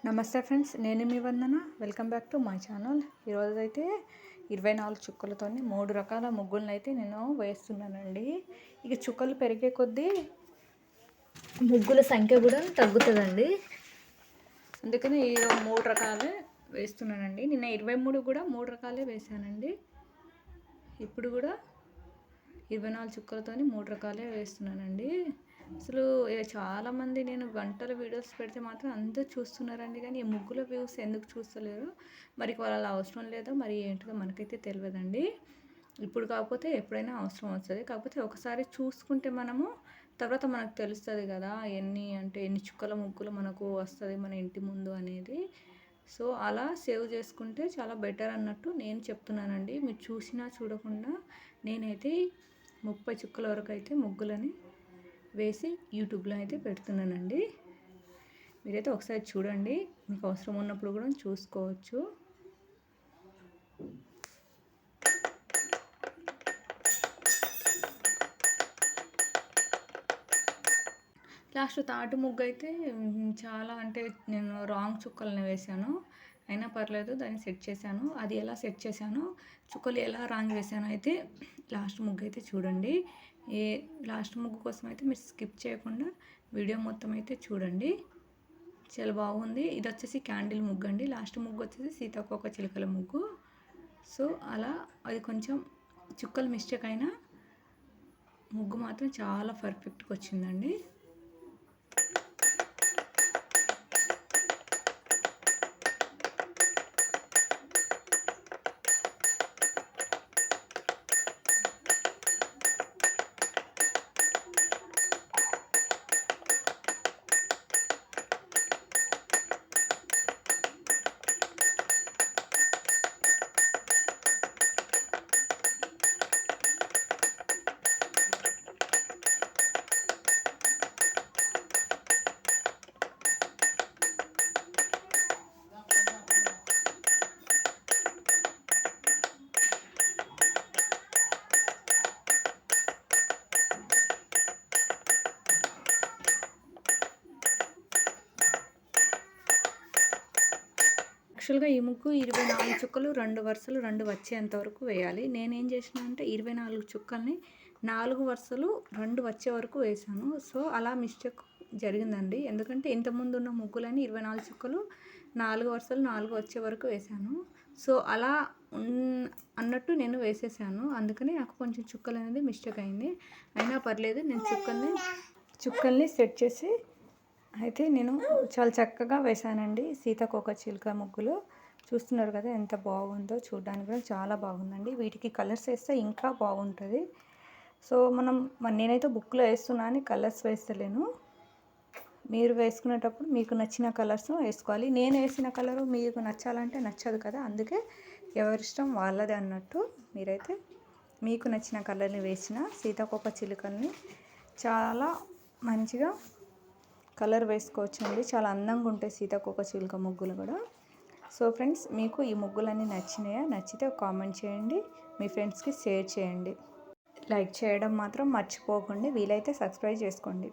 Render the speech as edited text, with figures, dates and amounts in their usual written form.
నమస్తే ఫ్రెండ్స్, నేను మీ Vandana. Welcome back to my channel. ఈరోజు అయితే 24 చుక్కలతో 3 రకాల ముగ్గులను అయితే నేను వేస్తున్నానండి. ఇక చుక్కలు పెరిగే కొద్దీ ముగ్గుల సంఖ్య కూడా తగ్గుతుందండి. అందుకని ఈ 3 రకాలే వేస్తున్నానండి. నిన్న 23 కూడా 3 రకాలే వేసానండి. ఇప్పుడు కూడా 24 చుక్కలతో 3 రకాలే వేస్తున్నానండి. అసలు చాలామంది నేను గంటల వీడియోస్ పెడితే మాత్రం అందరూ చూస్తున్నారండి, కానీ ఈ ముగ్గుల వ్యూస్ ఎందుకు చూస్తలేరు? మరి వాళ్ళ అవసరం లేదో మరి ఏంటిదో మనకైతే తెలియదండి. ఇప్పుడు కాకపోతే ఎప్పుడైనా అవసరం వస్తుంది. కాకపోతే ఒకసారి చూసుకుంటే మనము తర్వాత మనకు తెలుస్తుంది కదా, ఎన్ని చుక్కల ముగ్గులు మనకు వస్తుంది మన ఇంటి ముందు అనేది. సో అలా సేవ్ చేసుకుంటే చాలా బెటర్ అన్నట్టు నేను చెప్తున్నానండి. మీరు చూసినా చూడకుండా నేనైతే 30 చుక్కల వరకు అయితే ముగ్గులని వేసి యూట్యూబ్లో అయితే పెడుతున్నానండి. మీరైతే ఒకసారి చూడండి, మీకు అవసరం ఉన్నప్పుడు కూడా చూసుకోవచ్చు. లాస్ట్ తాటి ముగ్గు అయితే చాలా అంటే నేను రాంగ్ చుక్కలను వేసాను, అయినా పర్లేదు దాన్ని సెట్ చేశాను. అది ఎలా సెట్ చేశానో, చుక్కలు ఎలా రాంగ్ వేసానో అయితే లాస్ట్ ముగ్గు అయితే చూడండి. లాస్ట్ ముగ్గు కోసం అయితే మీరు స్కిప్ చేయకుండా వీడియో మొత్తం అయితే చూడండి. చాలా బాగుంది. ఇది వచ్చేసి క్యాండిల్ ముగ్గు అండి. లాస్ట్ ముగ్గు వచ్చేసి సీతాకోక చిలుకల ముగ్గు. సో అలా అది కొంచెం చుక్కలు మిస్టేక్ అయినా ముగ్గు మాత్రం చాలా పర్ఫెక్ట్గా వచ్చిందండి. యాక్చువల్గా ఈ ముగ్గు 24 చుక్కలు 2 వరుసలు 2 వచ్చేంత వరకు వేయాలి. నేనేం చేసిన అంటే 24 చుక్కల్ని 4 వరుసలు 2 వచ్చే వరకు వేసాను. సో అలా మిస్టేక్ జరిగిందండి. ఎందుకంటే ఇంతకుముందు ఉన్న ముగ్గులని 24 చుక్కలు 4 వరుసలు 4 వచ్చే వరకు వేసాను. సో అలా అన్నట్టు నేను వేసేసాను. అందుకని నాకు కొంచెం చుక్కలు అనేది మిస్టేక్ అయింది. అయినా పర్లేదు, నేను చుక్కల్ని సెట్ చేసి అయితే నేను చాలా చక్కగా వేశానండి. సీతాకోక చిలుక ముగ్గులు చూస్తున్నారు కదా, ఎంత బాగుందో. చూడడానికి కూడా చాలా బాగుందండి. వీటికి కలర్స్ వేస్తే ఇంకా బాగుంటుంది. సో నేనైతే బుక్లో వేస్తున్నా అని కలర్స్ వేస్తలేను. మీరు వేసుకునేటప్పుడు మీకు నచ్చిన కలర్స్ వేసుకోవాలి. నేను వేసిన కలరు మీకు నచ్చాలంటే నచ్చదు కదా, అందుకే ఎవరిష్టం వాళ్ళదే అన్నట్టు. మీరైతే మీకు నచ్చిన కలర్ని వేసిన సీతాకోక చిలుకల్ని చాలా మంచిగా కలర్ వేసుకోవచ్చండి. చాలా అందంగా ఉంటాయి సీతాకోక చిలుక ముగ్గులు కూడా. సో ఫ్రెండ్స్, మీకు ఈ ముగ్గులన్నీ నచ్చినాయా? నచ్చితే కామెంట్ చేయండి, మీ ఫ్రెండ్స్కి షేర్ చేయండి. లైక్ చేయడం మాత్రం మర్చిపోకండి. వీలైతే సబ్స్క్రైబ్ చేసుకోండి.